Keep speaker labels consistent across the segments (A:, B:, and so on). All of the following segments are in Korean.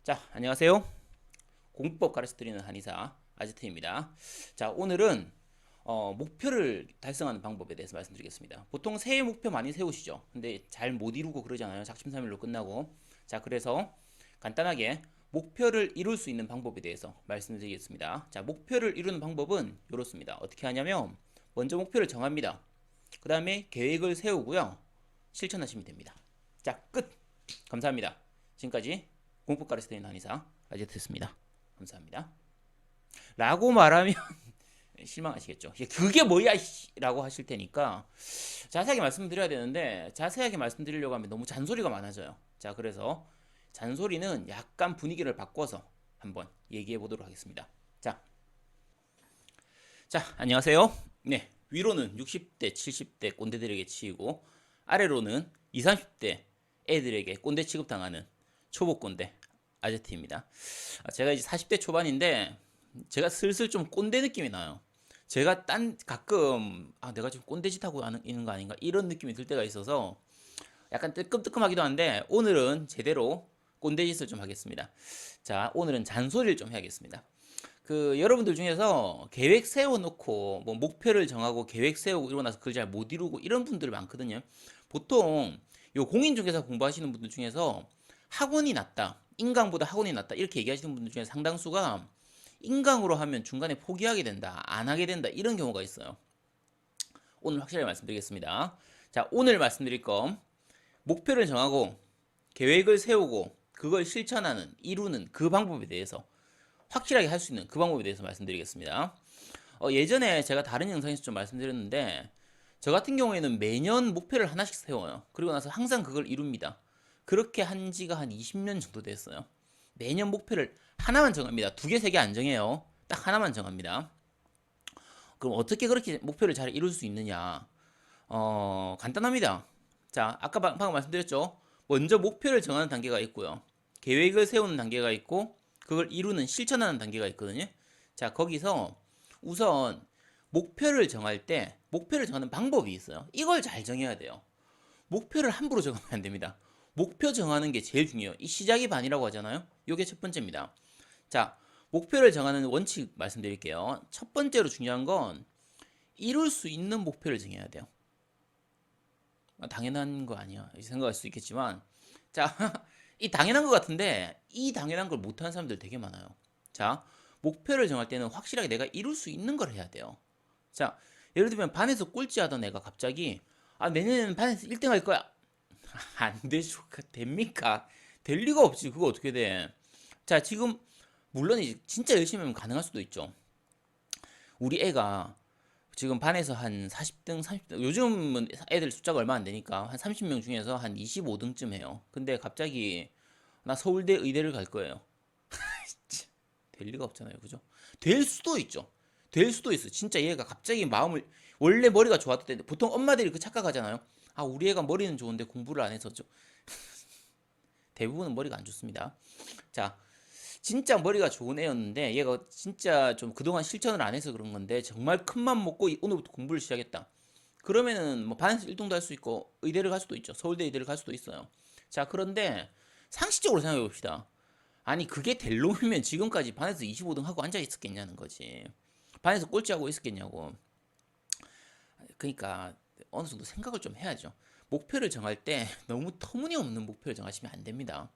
A: 자, 안녕하세요. 공법 가르쳐드리는 한의사 아지트입니다. 자, 오늘은 목표를 달성하는 방법에 대해서 말씀드리겠습니다. 보통 새해 목표 많이 세우시죠? 근데 잘 못 이루고 그러잖아요. 작심삼일로 끝나고. 자, 그래서 간단하게 목표를 이룰 수 있는 방법에 대해서 말씀드리겠습니다. 자, 목표를 이루는 방법은 이렇습니다. 어떻게 하냐면 먼저 목표를 정합니다. 그 다음에 계획을 세우고요. 실천하시면 됩니다. 자, 끝! 감사합니다. 지금까지 공법 가르쳐드리는 한의사 아지트였습니다. 감사합니다. 라고 말하면 실망하시겠죠. 그게 뭐야 라고 하실 테니까 자세하게 말씀드려야 되는데 자세하게 말씀드리려고 하면 너무 잔소리가 많아져요. 자, 그래서 잔소리는 약간 분위기를 바꿔서 한번 얘기해 보도록 하겠습니다. 자, 안녕하세요. 네, 위로는 60대, 70대 꼰대들에게 치이고 아래로는 20, 30대 애들에게 꼰대 취급당하는 초보 꼰대 아제트입니다. 제가 이제 40대 초반인데 제가 슬슬 좀 꼰대 느낌이 나요. 제가 가끔 내가 지금 꼰대짓 하고 있는 거 아닌가 이런 느낌이 들 때가 있어서 약간 뜨끔뜨끔하기도 한데 오늘은 제대로 꼰대짓을 좀 하겠습니다. 자, 오늘은 잔소리를 좀 해야겠습니다. 여러분들 중에서 계획 세워놓고 뭐 목표를 정하고 계획 세우고 이러고 나서 그걸 잘 못 이루고 이런 분들 많거든요. 보통 요 공인중개사 공부하시는 분들 중에서 학원이 낫다, 인강보다 학원이 낫다 이렇게 얘기하시는 분들 중에 상당수가 인강으로 하면 중간에 포기하게 된다, 안 하게 된다 이런 경우가 있어요. 오늘 확실하게 말씀드리겠습니다. 자, 오늘 말씀드릴 건 목표를 정하고 계획을 세우고 그걸 실천하는, 이루는 그 방법에 대해서 확실하게 할 수 있는 그 방법에 대해서 말씀드리겠습니다. 예전에 제가 다른 영상에서 좀 말씀드렸는데 저 같은 경우에는 매년 목표를 하나씩 세워요. 그리고 나서 항상 그걸 이룹니다. 그렇게 한 지가 한 20년 정도 됐어요. 매년 목표를 하나만 정합니다. 두 개, 세 개 안 정해요. 딱 하나만 정합니다. 그럼 어떻게 그렇게 목표를 잘 이룰 수 있느냐? 간단합니다. 자, 아까 방금 말씀드렸죠? 먼저 목표를 정하는 단계가 있고요. 계획을 세우는 단계가 있고, 그걸 이루는, 실천하는 단계가 있거든요. 자, 거기서 우선 목표를 정할 때, 목표를 정하는 방법이 있어요. 이걸 잘 정해야 돼요. 목표를 함부로 정하면 안 됩니다. 목표 정하는 게 제일 중요해요. 이 시작이 반이라고 하잖아요. 이게 첫 번째입니다. 자, 목표를 정하는 원칙 말씀드릴게요. 첫 번째로 중요한 건 이룰 수 있는 목표를 정해야 돼요. 당연한 거 아니야 생각할 수 있겠지만, 자, 이 당연한 것 같은데 이 당연한 걸 못하는 사람들 되게 많아요. 자, 목표를 정할 때는 확실하게 내가 이룰 수 있는 걸 해야 돼요. 자, 예를 들면 반에서 꼴찌하던 애가 갑자기 내년에는 반에서 1등 할 거야. 안 되죠. 됩니까? 될 리가 없지. 그거 어떻게 돼? 자, 지금 물론 이제 진짜 열심히 하면 가능할 수도 있죠. 우리 애가 지금 반에서 한 40등, 30등, 요즘은 애들 숫자가 얼마 안 되니까 한 30명 중에서 한 25등쯤 해요. 근데 갑자기 나 서울대 의대를 갈 거예요. 될 리가 없잖아요. 그죠? 될 수도 있죠. 될 수도 있어. 진짜 얘가 갑자기 마음을, 원래 머리가 좋았을 때, 보통 엄마들이 그 착각하잖아요. 우리 애가 머리는 좋은데 공부를 안 해서 좀. 대부분은 머리가 안 좋습니다. 자, 진짜 머리가 좋은 애였는데 얘가 진짜 좀 그동안 실천을 안 해서 그런 건데 정말 큰 맘 먹고 오늘부터 공부를 시작했다. 그러면은 뭐 반에서 1등도 할 수 있고 의대를 갈 수도 있죠. 서울대 의대를 갈 수도 있어요. 자, 그런데 상식적으로 생각해 봅시다. 아니, 그게 될 놈이면 지금까지 반에서 25등 하고 앉아 있었겠냐는 거지. 반에서 꼴찌하고 있었겠냐고. 그러니까 어느 정도 생각을 좀 해야죠. 목표를 정할 때 너무 터무니없는 목표를 정하시면 안 됩니다.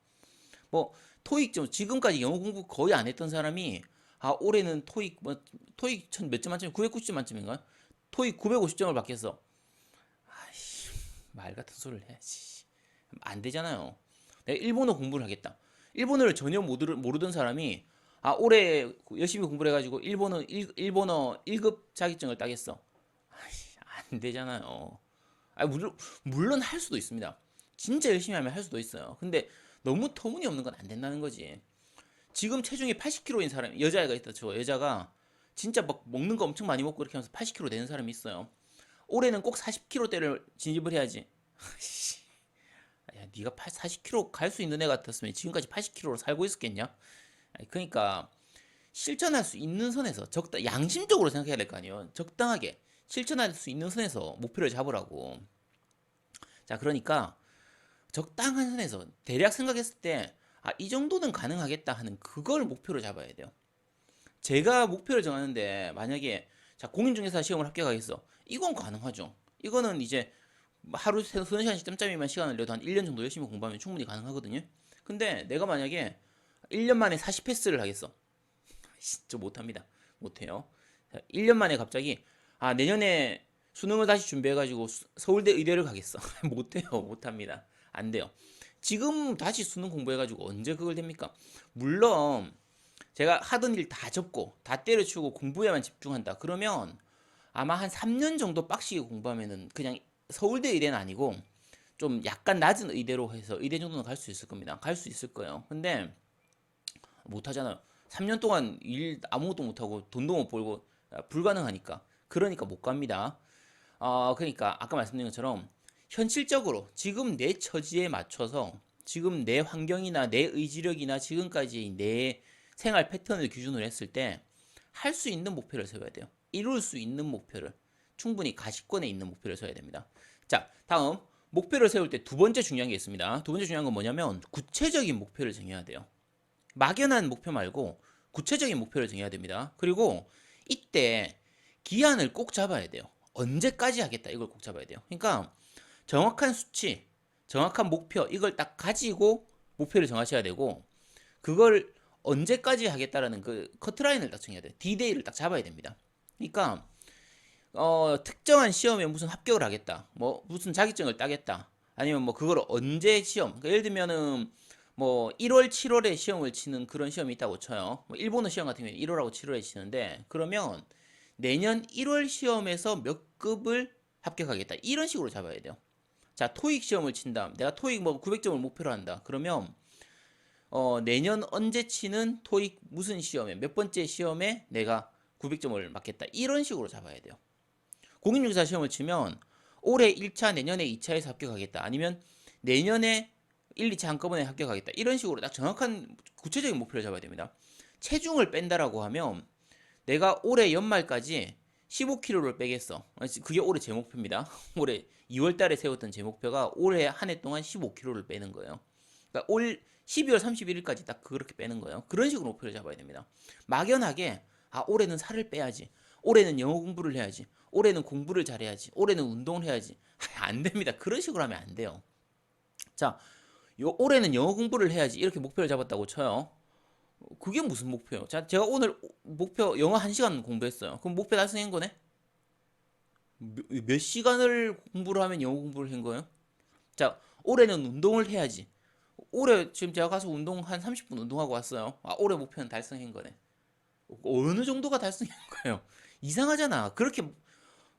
A: 뭐 토익 좀 지금까지 영어 공부 거의 안 했던 사람이 올해는 토익 몇 점 만점에 990점 만점인가요? 토익 950점을 받겠어. 아이씨, 말 같은 소리를 해야지. 안 되잖아요. 내가 일본어 공부를 하겠다. 일본어를 전혀 모르던 사람이 올해 열심히 공부를 해가지고 일본어 1급 자격증을 따겠어. 아이씨, 안 되잖아요. 물론 할 수도 있습니다. 진짜 열심히 하면 할 수도 있어요. 근데 너무 터무니없는 건 안 된다는 거지. 지금 체중이 80kg인 사람, 여자애가 있다 쳐. 여자가 진짜 막 먹는 거 엄청 많이 먹고 이렇게 하면서 80kg 되는 사람이 있어요. 올해는 꼭 40kg대를 진입을 해야지. 야, 네가 40kg 갈 수 있는 애 같았으면 지금까지 80kg로 살고 있었겠냐? 그러니까 실천할 수 있는 선에서 양심적으로 생각해야 될 거 아니에요. 적당하게 실천할 수 있는 선에서 목표를 잡으라고. 자, 그러니까 적당한 선에서 대략 생각했을 때 이 정도는 가능하겠다 하는 그걸 목표로 잡아야 돼요. 제가 목표를 정하는데 만약에 자 공인중개사 시험을 합격하겠어. 이건 가능하죠. 이거는 이제 하루 서너 시간씩 짬짬이만 시간을 내도 한 1년 정도 열심히 공부하면 충분히 가능하거든요. 근데 내가 만약에 1년 만에 40패스를 하겠어. 진짜 못합니다. 못해요. 1년 만에 갑자기 내년에 수능을 다시 준비해가지고 서울대 의대를 가겠어. 못해요. 못합니다. 안 돼요. 지금 다시 수능 공부해가지고 언제 그걸 됩니까? 물론 제가 하던 일 다 접고 다 때려치우고 공부에만 집중한다. 그러면 아마 한 3년 정도 빡시게 공부하면은 그냥 서울대 의대는 아니고 좀 약간 낮은 의대로 해서 의대 정도는 갈 수 있을 겁니다. 갈 수 있을 거예요. 근데 못 하잖아요. 3년 동안 일 아무것도 못 하고 돈도 못 벌고 불가능하니까. 그러니까 못 갑니다. 그러니까 아까 말씀드린 것처럼 현실적으로 지금 내 처지에 맞춰서 지금 내 환경이나 내 의지력이나 지금까지 내 생활 패턴을 기준으로 했을 때 할 수 있는 목표를 세워야 돼요. 이룰 수 있는 목표를 충분히 가시권에 있는 목표를 세워야 됩니다. 자, 다음 목표를 세울 때 두 번째 중요한 게 있습니다. 두 번째 중요한 건 뭐냐면 구체적인 목표를 정해야 돼요. 막연한 목표 말고 구체적인 목표를 정해야 됩니다. 그리고 이때 기한을 꼭 잡아야 돼요. 언제까지 하겠다 이걸 꼭 잡아야 돼요. 그러니까 정확한 수치, 정확한 목표 이걸 딱 가지고 목표를 정하셔야 되고 그걸 언제까지 하겠다라는 그 커트라인을 딱 정해야 돼요. 디데이를 딱 잡아야 됩니다. 그러니까 특정한 시험에 무슨 합격을 하겠다, 뭐 무슨 자격증을 따겠다, 아니면 뭐 그걸 언제 시험, 그러니까 예를 들면은 뭐 1월, 7월에 시험을 치는 그런 시험이 있다고 쳐요. 뭐 일본어 시험 같은 경우에 1월하고 7월에 치는데 그러면 내년 1월 시험에서 몇 급을 합격하겠다 이런 식으로 잡아야 돼요. 자, 토익 시험을 친다. 내가 토익 뭐 900점을 목표로 한다. 그러면 내년 언제 치는 토익 무슨 시험에 몇 번째 시험에 내가 900점을 맞겠다 이런 식으로 잡아야 돼요. 공인중개사 시험을 치면 올해 1차 내년에 2차에서 합격하겠다 아니면 내년에 1, 2차 한꺼번에 합격하겠다 이런 식으로 딱 정확한 구체적인 목표를 잡아야 됩니다. 체중을 뺀다라고 하면 내가 올해 연말까지 15kg를 빼겠어. 그게 올해 제 목표입니다. 올해 2월 달에 세웠던 제 목표가 올해 한 해 동안 15kg를 빼는 거예요. 그러니까 올 12월 31일까지 딱 그렇게 빼는 거예요. 그런 식으로 목표를 잡아야 됩니다. 막연하게 올해는 살을 빼야지. 올해는 영어 공부를 해야지. 올해는 공부를 잘해야지. 올해는 운동을 해야지. 안 됩니다. 그런 식으로 하면 안 돼요. 자, 올해는 영어 공부를 해야지. 이렇게 목표를 잡았다고 쳐요. 그게 무슨 목표예요? 자, 제가 오늘 목표 영어 1시간 공부했어요. 그럼 목표 달성한 거네? 몇 시간을 공부를 하면 영어 공부를 한 거예요? 자, 올해는 운동을 해야지. 올해 지금 제가 가서 운동 한 30분 운동하고 왔어요. 올해 목표는 달성한 거네. 어느 정도가 달성한 거예요? 이상하잖아. 그렇게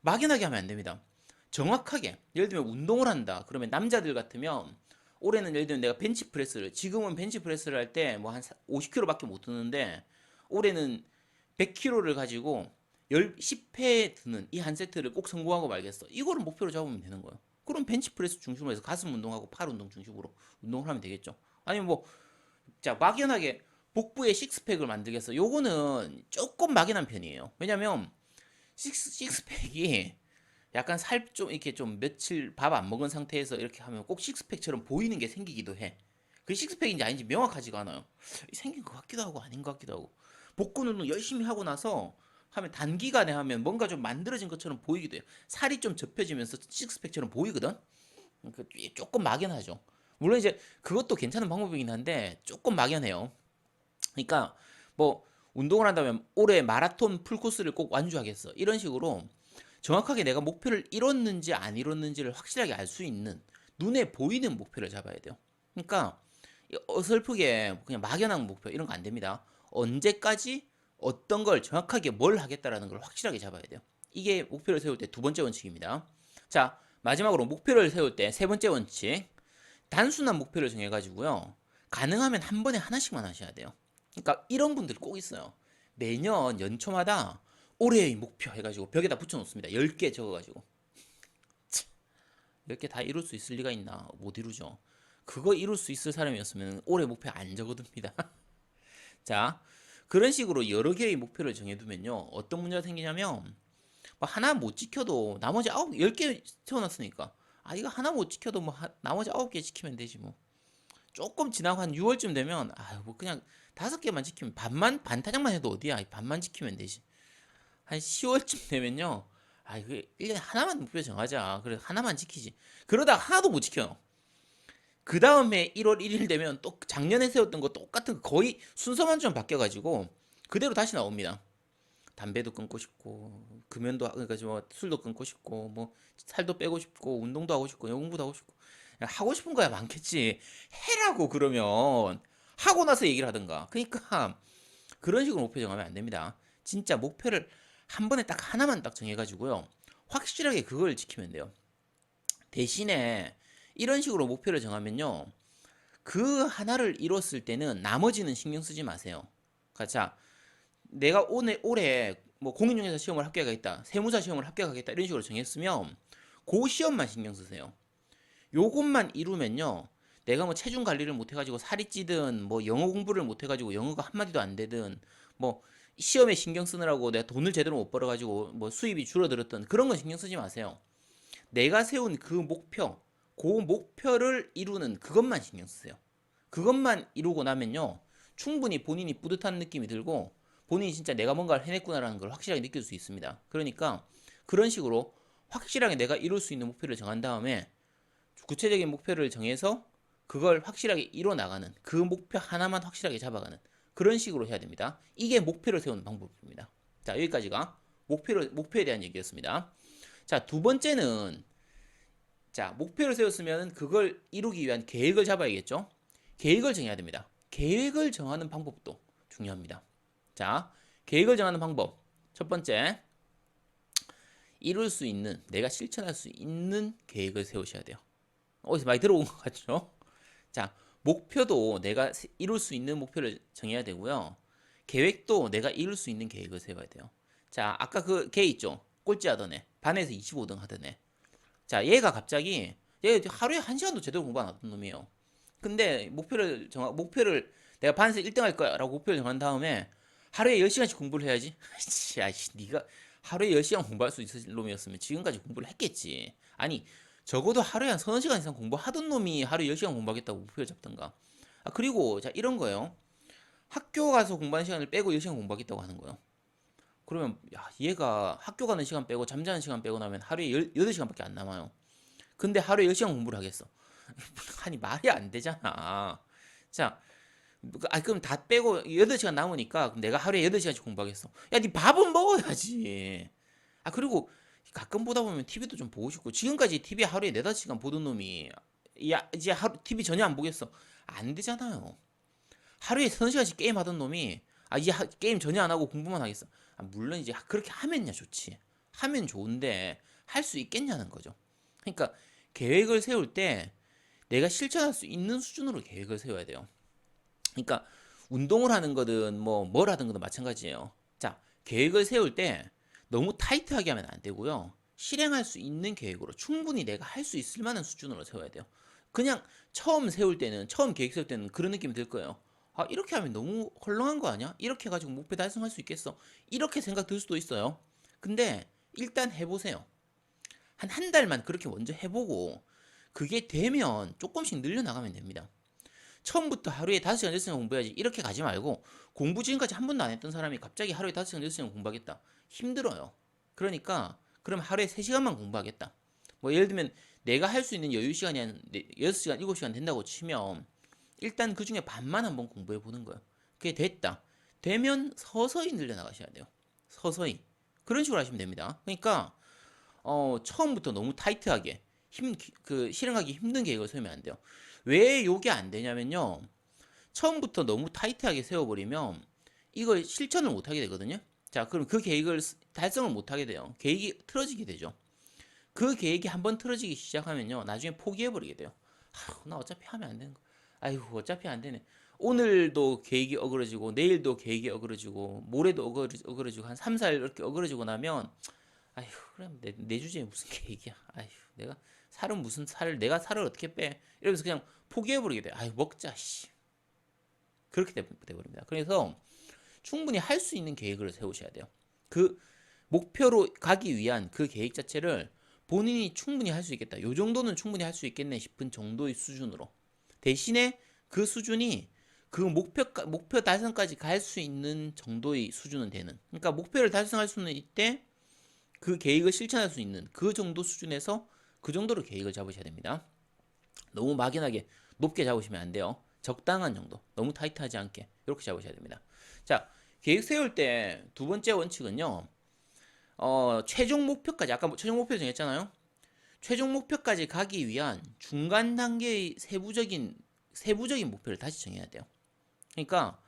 A: 막연하게 하면 안 됩니다. 정확하게 예를 들면 운동을 한다. 그러면 남자들 같으면 올해는 예를 들면 내가 벤치프레스를 지금은 벤치프레스를 할 때 뭐 한 50kg밖에 못 드는데 올해는 100kg를 가지고 10회 드는 이 한 세트를 꼭 성공하고 말겠어. 이거를 목표로 잡으면 되는 거예요. 그럼 벤치프레스 중심으로 해서 가슴 운동하고 팔 운동 중심으로 운동을 하면 되겠죠. 아니면 뭐 자 막연하게 복부에 식스팩을 만들겠어. 요거는 조금 막연한 편이에요. 왜냐면 식스팩이 약간 살 좀 이렇게 좀 며칠 밥 안 먹은 상태에서 이렇게 하면 꼭 식스팩처럼 보이는 게 생기기도 해. 그 식스팩인지 아닌지 명확하지가 않아요. 생긴 것 같기도 하고 아닌 것 같기도 하고. 복근 운동 열심히 하고 나서 하면 단기간에 하면 뭔가 좀 만들어진 것처럼 보이기도 해요. 살이 좀 접혀지면서 식스팩처럼 보이거든. 조금 막연하죠. 물론 이제 그것도 괜찮은 방법이긴 한데 조금 막연해요. 그러니까 뭐 운동을 한다면 올해 마라톤 풀코스를 꼭 완주하겠어. 이런 식으로 정확하게 내가 목표를 이뤘는지 안 이뤘는지를 확실하게 알 수 있는 눈에 보이는 목표를 잡아야 돼요. 그러니까 어설프게 그냥 막연한 목표 이런 거 안 됩니다. 언제까지 어떤 걸 정확하게 뭘 하겠다라는 걸 확실하게 잡아야 돼요. 이게 목표를 세울 때 두 번째 원칙입니다. 자, 마지막으로 목표를 세울 때 세 번째 원칙. 단순한 목표를 정해가지고요. 가능하면 한 번에 하나씩만 하셔야 돼요. 그러니까 이런 분들이 꼭 있어요. 매년 연초마다 올해의 목표 해가지고 벽에다 붙여놓습니다. 10개 적어가지고. 10개 다 이룰 수 있을 리가 있나? 못 이루죠. 그거 이룰 수 있을 사람이었으면 올해 목표 안 적어둡니다. 자, 그런 식으로 여러 개의 목표를 정해두면요. 어떤 문제가 생기냐면 뭐 하나 못 지켜도 나머지 10개 세워놨으니까 이거 하나 못 지켜도 뭐 나머지 9개 지키면 되지 뭐. 조금 지나고 한 6월쯤 되면 뭐 그냥 5개만 지키면 반타작만 해도 어디야? 반만 지키면 되지. 한 10월쯤 되면요. 그 1년에 하나만 목표 정하자. 그래 하나만 지키지. 그러다가 하나도 못 지켜요. 그 다음에 1월 1일 되면 또 작년에 세웠던 거 똑같은 거 거의 순서만 좀 바뀌어가지고 그대로 다시 나옵니다. 담배도 끊고 싶고 금연도 그러니까 뭐 술도 끊고 싶고 뭐 살도 빼고 싶고 운동도 하고 싶고 공부도 하고 싶고 하고 싶은 거야 많겠지. 해라고 그러면 하고 나서 얘기를 하든가. 그러니까 그런 식으로 목표 정하면 안 됩니다. 진짜 목표를 한 번에 딱 하나만 딱 정해가지고요. 확실하게 그걸 지키면 돼요. 대신에 이런 식으로 목표를 정하면요. 그 하나를 이뤘을 때는 나머지는 신경 쓰지 마세요. 자, 내가 올해 뭐 공인중개사 시험을 합격하겠다, 세무사 시험을 합격하겠다 이런 식으로 정했으면 그 시험만 신경 쓰세요. 요것만 이루면요. 내가 뭐 체중 관리를 못 해가지고 살이 찌든 뭐 영어 공부를 못 해가지고 영어가 한마디도 안 되든 뭐 시험에 신경 쓰느라고 내가 돈을 제대로 못 벌어가지고 뭐 수입이 줄어들었던 그런 건 신경 쓰지 마세요. 내가 세운 그 목표를 이루는 그것만 신경 쓰세요. 그것만 이루고 나면요. 충분히 본인이 뿌듯한 느낌이 들고 본인이 진짜 내가 뭔가를 해냈구나라는 걸 확실하게 느낄 수 있습니다. 그러니까 그런 식으로 확실하게 내가 이룰 수 있는 목표를 정한 다음에 구체적인 목표를 정해서 그걸 확실하게 이뤄 나가는 그 목표 하나만 확실하게 잡아가는 그런 식으로 해야 됩니다. 이게 목표를 세우는 방법입니다. 자, 여기까지가 목표에 대한 얘기였습니다. 자, 두 번째는 자, 목표를 세웠으면 그걸 이루기 위한 계획을 잡아야겠죠. 계획을 정해야 됩니다. 계획을 정하는 방법도 중요합니다. 자, 계획을 정하는 방법. 첫 번째, 이룰 수 있는, 내가 실천할 수 있는 계획을 세우셔야 돼요. 어디서 많이 들어온 것 같죠? 자, 목표도 내가 이룰 수 있는 목표를 정해야 되고요. 계획도 내가 이룰 수 있는 계획을 세워야 돼요. 자, 아까 그 걔 있죠? 꼴찌 하던 애. 반에서 25등 하던 애. 자, 얘가 갑자기 얘 하루에 1시간도 제대로 공부 안 하던 놈이에요. 근데 목표를 내가 반에서 1등 할 거야 라고 목표를 정한 다음에 하루에 10시간씩 공부를 해야지. 야, 네가 하루에 10시간 공부할 수 있을 놈이었으면 지금까지 공부를 했겠지. 아니, 적어도 하루에 한 서너 시간 이상 공부하던 놈이 하루에 10시간 공부하겠다고 목표를 잡던가. 그리고 자, 이런 거예요. 학교 가서 공부하는 시간을 빼고 10시간 공부하겠다고 하는 거예요. 그러면 야, 얘가 학교 가는 시간 빼고 잠자는 시간 빼고 나면 하루에 8시간밖에 안 남아요. 근데 하루에 10시간 공부를 하겠어. 아니, 말이 안 되잖아. 자, 그럼 다 빼고 8시간 남으니까 내가 하루에 8시간씩 공부하겠어. 야, 니 밥은 먹어야지. 그리고 가끔 보다 보면 TV도 좀 보고 싶고 지금까지 TV 하루에 4-5시간 보던 놈이 야, 이제 TV 전혀 안 보겠어. 안 되잖아요. 하루에 3시간씩 게임 하던 놈이 이제 게임 전혀 안 하고 공부만 하겠어. 물론 이제 그렇게 하면야 좋지. 하면 좋은데 할 수 있겠냐는 거죠. 그러니까 계획을 세울 때 내가 실천할 수 있는 수준으로 계획을 세워야 돼요. 그러니까 운동을 하는 거든 뭘 하든 거든 마찬가지예요. 자, 계획을 세울 때 너무 타이트하게 하면 안 되고요. 실행할 수 있는 계획으로 충분히 내가 할 수 있을 만한 수준으로 세워야 돼요. 그냥 처음 계획 세울 때는 그런 느낌이 들 거예요. 이렇게 하면 너무 헐렁한 거 아니야? 이렇게 해가지고 목표 달성할 수 있겠어? 이렇게 생각 들 수도 있어요. 근데 일단 해보세요. 한 달만 그렇게 먼저 해보고 그게 되면 조금씩 늘려나가면 됩니다. 처음부터 하루에 5시간, 6시간 공부해야지 이렇게 가지 말고 공부 지금까지 한 번도 안 했던 사람이 갑자기 하루에 5시간, 6시간 공부하겠다. 힘들어요. 그러니까 그럼 하루에 3시간만 공부하겠다. 뭐 예를 들면 내가 할 수 있는 여유 시간이 한 6시간, 7시간 된다고 치면 일단 그 중에 반만 한번 공부해 보는 거예요. 그게 됐다. 되면 서서히 늘려나가셔야 돼요. 서서히. 그런 식으로 하시면 됩니다. 그러니까 처음부터 너무 타이트하게 실행하기 힘든 계획을 세우면 안 돼요. 왜 요게 안 되냐면요. 처음부터 너무 타이트하게 세워버리면 이걸 실천을 못 하게 되거든요. 자, 그럼 그 계획을 달성을 못 하게 돼요. 계획이 틀어지게 되죠. 그 계획이 한번 틀어지기 시작하면요. 나중에 포기해버리게 돼요. 나 어차피 하면 안 되는 거. 아이고, 어차피 안 되네. 오늘도 계획이 어그러지고, 내일도 계획이 어그러지고, 모레도 어그러지고, 한 3, 4일 이렇게 어그러지고 나면, 아휴, 그럼 내 주제에 무슨 계획이야. 아휴, 내가 살을 어떻게 빼? 이러면서 그냥 포기해버리게 돼. 아휴, 먹자, 씨. 그렇게 돼버립니다. 그래서 충분히 할 수 있는 계획을 세우셔야 돼요. 그 목표로 가기 위한 그 계획 자체를 본인이 충분히 할 수 있겠다. 요 정도는 충분히 할 수 있겠네 싶은 정도의 수준으로. 대신에 그 수준이 그 목표 달성까지 갈 수 있는 정도의 수준은 되는. 그러니까 목표를 달성할 수는 있대 그 계획을 실천할 수 있는 그 정도 수준에서 그 정도로 계획을 잡으셔야 됩니다. 너무 막연하게 높게 잡으시면 안 돼요. 적당한 정도, 너무 타이트하지 않게 이렇게 잡으셔야 됩니다. 자, 계획 세울 때 두 번째 원칙은요. 최종 목표까지 아까 최종 목표 정했잖아요. 최종 목표까지 가기 위한 중간 단계의 세부적인 목표를 다시 정해야 돼요. 그러니까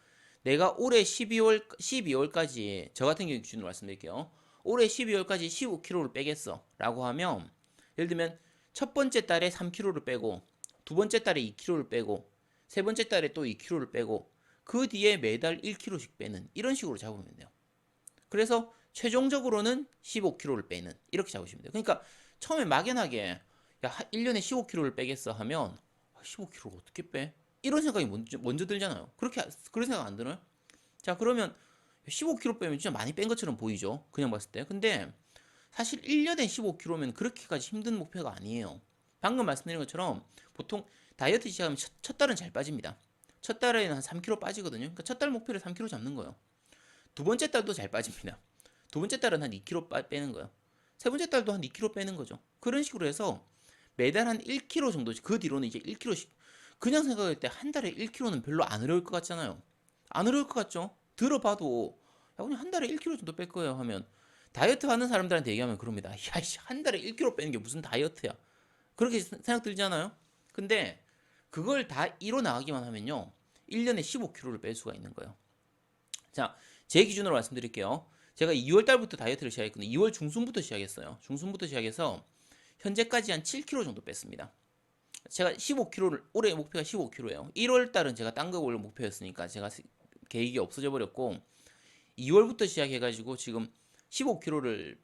A: 내가 올해 12월까지 저 같은 경우 기준으로 말씀드릴게요. 올해 12월까지 15kg를 빼겠어 라고 하면 예를 들면 첫 번째 달에 3kg를 빼고 두 번째 달에 2kg를 빼고 세 번째 달에 또 2kg를 빼고 그 뒤에 매달 1kg씩 빼는 이런 식으로 잡으면 돼요. 그래서 최종적으로는 15kg를 빼는 이렇게 잡으시면 돼요. 그러니까 처음에 막연하게 야 1년에 15kg를 빼겠어 하면 15kg를 어떻게 빼? 이런 생각이 먼저 들잖아요. 그런 생각 안 들어요? 자, 그러면 15kg 빼면 진짜 많이 뺀 것처럼 보이죠? 그냥 봤을 때. 근데 사실 1년에 15kg면 그렇게까지 힘든 목표가 아니에요. 방금 말씀드린 것처럼 보통 다이어트 시작하면 첫 달은 잘 빠집니다. 첫 달에는 한 3kg 빠지거든요. 그러니까 첫 달 목표를 3kg 잡는 거예요. 두 번째 달도 잘 빠집니다. 두 번째 달은 한 2kg 빼는 거예요. 세 번째 달도 한 2kg 빼는 거죠. 그런 식으로 해서 매달 한 1kg 정도, 그 뒤로는 이제 1kg씩. 그냥 생각할 때 한 달에 1kg는 별로 안 어려울 것 같잖아요. 안 어려울 것 같죠? 들어봐도 야 그냥 한 달에 1kg 정도 뺄 거예요 하면 다이어트 하는 사람들한테 얘기하면 그럽니다. 야씨 한 달에 1kg 빼는 게 무슨 다이어트야? 그렇게 생각 들잖아요. 근데 그걸 다 이뤄 나가기만 하면요 1년에 15kg를 뺄 수가 있는 거예요. 자, 제 기준으로 말씀드릴게요. 제가 2월 달부터 다이어트를 시작했거든요. 2월 중순부터 시작했어요. 중순부터 시작해서 현재까지 한 7kg 정도 뺐습니다. 제가 15kg를 올해 목표가 15kg예요. 1월 달은 제가 딴 거 올려 목표였으니까 제가 계획이 없어져 버렸고 2월부터 시작해가지고 지금 15kg를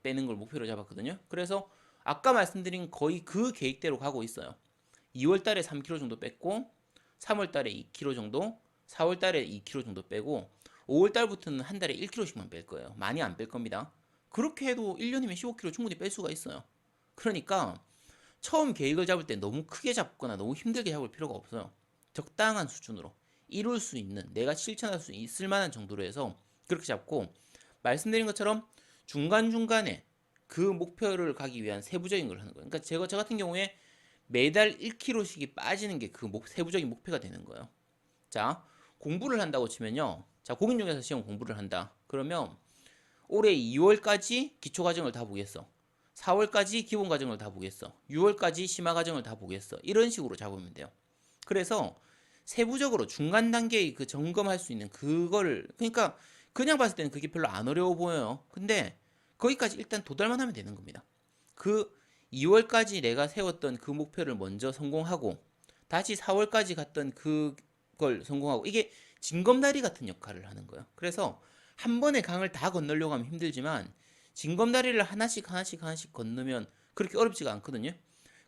A: 빼는 걸 목표로 잡았거든요. 그래서 아까 말씀드린 거의 그 계획대로 가고 있어요. 2월 달에 3kg 정도 뺐고 3월 달에 2kg 정도, 4월 달에 2kg 정도 빼고 5월 달부터는 한 달에 1kg씩만 뺄 거예요. 많이 안 뺄 겁니다. 그렇게 해도 1년이면 15kg 충분히 뺄 수가 있어요. 그러니까 처음 계획을 잡을 때 너무 크게 잡거나 너무 힘들게 잡을 필요가 없어요. 적당한 수준으로 이룰 수 있는 내가 실천할 수 있을 만한 정도로 해서 그렇게 잡고 말씀드린 것처럼 중간중간에 그 목표를 가기 위한 세부적인 걸 하는 거예요. 그러니까 저 같은 경우에 매달 1kg씩이 빠지는 게 그 세부적인 목표가 되는 거예요. 자, 공부를 한다고 치면요. 자, 공인중개사 시험 공부를 한다. 그러면 올해 2월까지 기초과정을 다 보겠어. 4월까지 기본과정을 다 보겠어. 6월까지 심화과정을 다 보겠어. 이런 식으로 잡으면 돼요. 그래서 세부적으로 중간 단계의 그 점검할 수 있는 그걸 그러니까 그냥 봤을 때는 그게 별로 안 어려워 보여요. 근데 거기까지 일단 도달만 하면 되는 겁니다. 그 2월까지 내가 세웠던 그 목표를 먼저 성공하고 다시 4월까지 갔던 그걸 성공하고 이게 징검다리 같은 역할을 하는 거예요. 그래서 한 번에 강을 다 건너려고 하면 힘들지만 징검다리를 하나씩 건너면 그렇게 어렵지가 않거든요.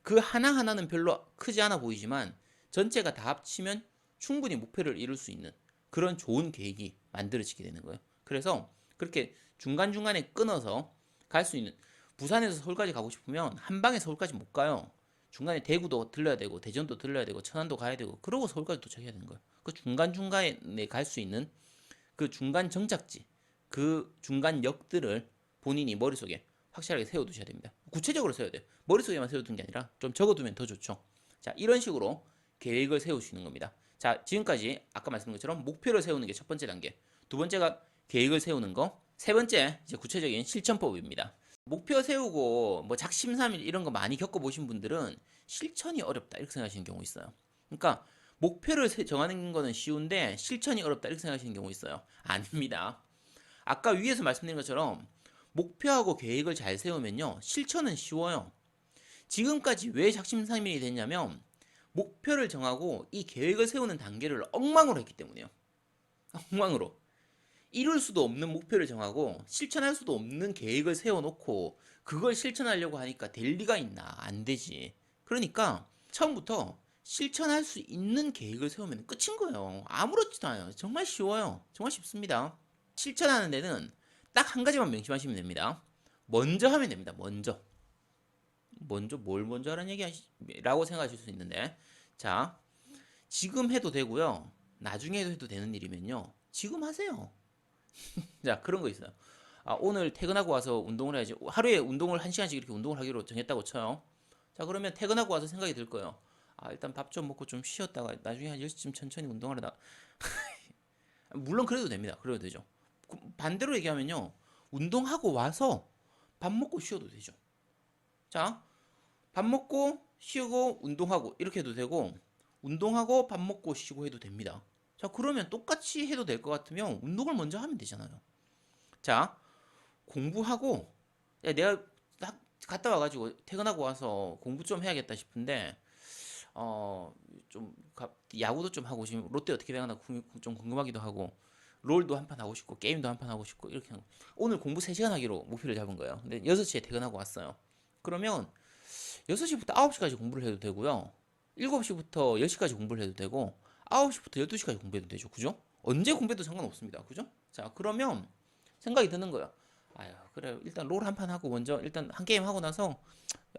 A: 그 하나하나는 별로 크지 않아 보이지만 전체가 다 합치면 충분히 목표를 이룰 수 있는 그런 좋은 계획이 만들어지게 되는 거예요. 그래서 그렇게 중간중간에 끊어서 갈 수 있는 부산에서 서울까지 가고 싶으면 한 방에 서울까지 못 가요. 중간에 대구도 들러야 되고 대전도 들러야 되고 천안도 가야 되고 그러고 서울까지 도착해야 되는 거예요. 그 중간중간에 갈 수 있는 그 중간 정착지 그 중간 역들을 본인이 머릿속에 확실하게 세워두셔야 됩니다. 구체적으로 세워야 돼요. 머릿속에만 세워두는 게 아니라 좀 적어두면 더 좋죠. 자, 이런 식으로 계획을 세우시는 겁니다. 자, 지금까지 아까 말씀드린 것처럼 목표를 세우는 게 첫 번째 단계. 두 번째가 계획을 세우는 거. 세 번째, 이제 구체적인 실천법입니다. 목표 세우고 뭐 작심삼일 이런 거 많이 겪어보신 분들은 실천이 어렵다 이렇게 생각하시는 경우 있어요. 그러니까 목표를 정하는 거는 쉬운데 실천이 어렵다 이렇게 생각하시는 경우 있어요. 아닙니다. 아까 위에서 말씀드린 것처럼 목표하고 계획을 잘 세우면요 실천은 쉬워요. 지금까지 왜 작심삼일이 됐냐면 목표를 정하고 이 계획을 세우는 단계를 엉망으로 했기 때문이에요. 엉망으로. 이룰 수도 없는 목표를 정하고 실천할 수도 없는 계획을 세워놓고 그걸 실천하려고 하니까 될 리가 있나? 안 되지. 그러니까 처음부터 실천할 수 있는 계획을 세우면 끝인 거예요. 아무렇지도 않아요. 정말 쉬워요. 정말 쉽습니다. 실천하는 데는 딱 한 가지만 명심하시면 됩니다. 먼저 하면 됩니다. 먼저 뭘 먼저 하라는 얘기라고 생각하실 수 있는데 자 지금 해도 되고요. 나중에 해도 되는 일이면요. 지금 하세요. 자, 그런 거 있어요. 아, 오늘 퇴근하고 와서 운동을 해야지. 하루에 운동을 1시간씩 이렇게 운동을 하기로 정했다고 쳐요. 자, 그러면 퇴근하고 와서 생각이 들 거예요. 아, 일단 밥 좀 먹고 좀 쉬었다가 나중에 한 10시쯤 천천히 운동하려다. 물론 그래도 됩니다. 그래도 되죠. 반대로 얘기하면요. 운동하고 와서 밥 먹고 쉬어도 되죠. 자, 밥 먹고 쉬고 운동하고 이렇게 해도 되고 운동하고 밥 먹고 쉬고 해도 됩니다. 자, 그러면 똑같이 해도 될 것 같으면 운동을 먼저 하면 되잖아요. 자, 공부하고 야, 내가 딱 갔다 와가지고 퇴근하고 와서 공부 좀 해야겠다 싶은데 좀 야구도 좀 하고 지금 롯데 어떻게 되나 좀 궁금하기도 하고 롤도 한 판 하고 싶고 게임도 한 판 하고 싶고 이렇게 오늘 공부 3시간 하기로 목표를 잡은 거예요. 근데 6시에 퇴근하고 왔어요. 그러면 6시부터 9시까지 공부를 해도 되고요. 7시부터 10시까지 공부를 해도 되고 9시부터 12시까지 공부해도 되죠. 그죠? 언제 공부해도 상관없습니다. 그죠? 자, 그러면 생각이 드는 거야. 아유, 그래. 일단 롤 한 판 하고 먼저 일단 한 게임 하고 나서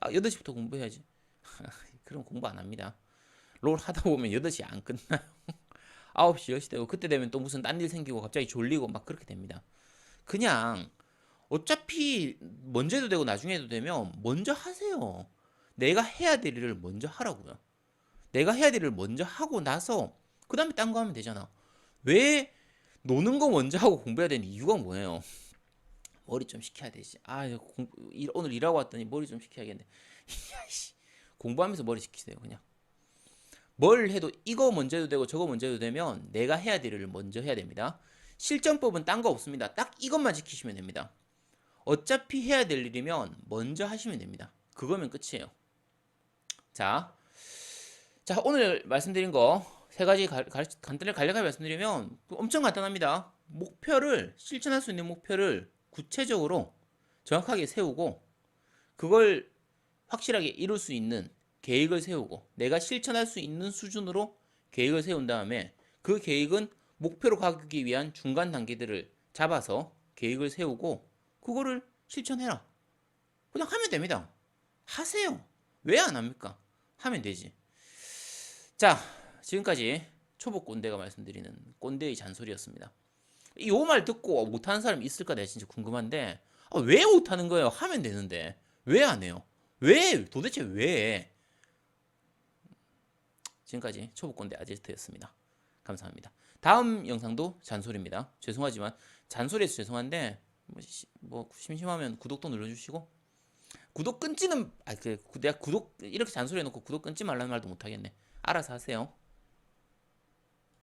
A: 8시부터 공부해야지. 그럼 공부 안 합니다. 롤 하다 보면 8시 안 끝나요. 9시, 10시 되고 그때 되면 또 무슨 딴 일 생기고 갑자기 졸리고 막 그렇게 됩니다. 그냥 어차피 먼저 해도 되고 나중에 해도 되면 먼저 하세요. 내가 해야 될 일을 먼저 하라고요. 내가 해야 될 일을 먼저 하고 나서 그 다음에 딴 거 하면 되잖아. 왜 노는 거 먼저 하고 공부해야 되는 이유가 뭐예요? 머리 좀 식혀야 되지. 아, 오늘 일하고 왔더니 머리 좀 식혀야겠네. 공부하면서 머리 식히세요, 그냥. 뭘 해도 이거 먼저 해도 되고 저거 먼저 해도 되면 내가 해야 될 일을 먼저 해야 됩니다. 실전법은 딴 거 없습니다. 딱 이것만 지키시면 됩니다. 어차피 해야 될 일이면 먼저 하시면 됩니다. 그거면 끝이에요. 자, 자, 오늘 말씀드린 거 3가지 간단하게 말씀드리면 엄청 간단합니다. 목표를 실천할 수 있는 목표를 구체적으로 정확하게 세우고 그걸 확실하게 이룰 수 있는 계획을 세우고 내가 실천할 수 있는 수준으로 계획을 세운 다음에 그 계획은 목표로 가기 위한 중간 단계들을 잡아서 계획을 세우고 그거를 실천해라. 그냥 하면 됩니다. 하세요. 왜 안 합니까? 하면 되지. 자, 지금까지 초보 꼰대가 말씀드리는 꼰대의 잔소리였습니다. 이 말 듣고 못하는 사람이 있을까 내가 진짜 궁금한데 왜 못하는 거예요? 하면 되는데 왜 안 해요? 왜? 도대체 왜? 지금까지 초보 꼰대 아제트였습니다. 감사합니다. 다음 영상도 잔소리입니다. 죄송하지만 잔소리해서 죄송한데 뭐 심심하면 구독도 눌러주시고 구독 끊지는 내가 구독 이렇게 잔소리해놓고 구독 끊지 말라는 말도 못하겠네. 알아서 하세요.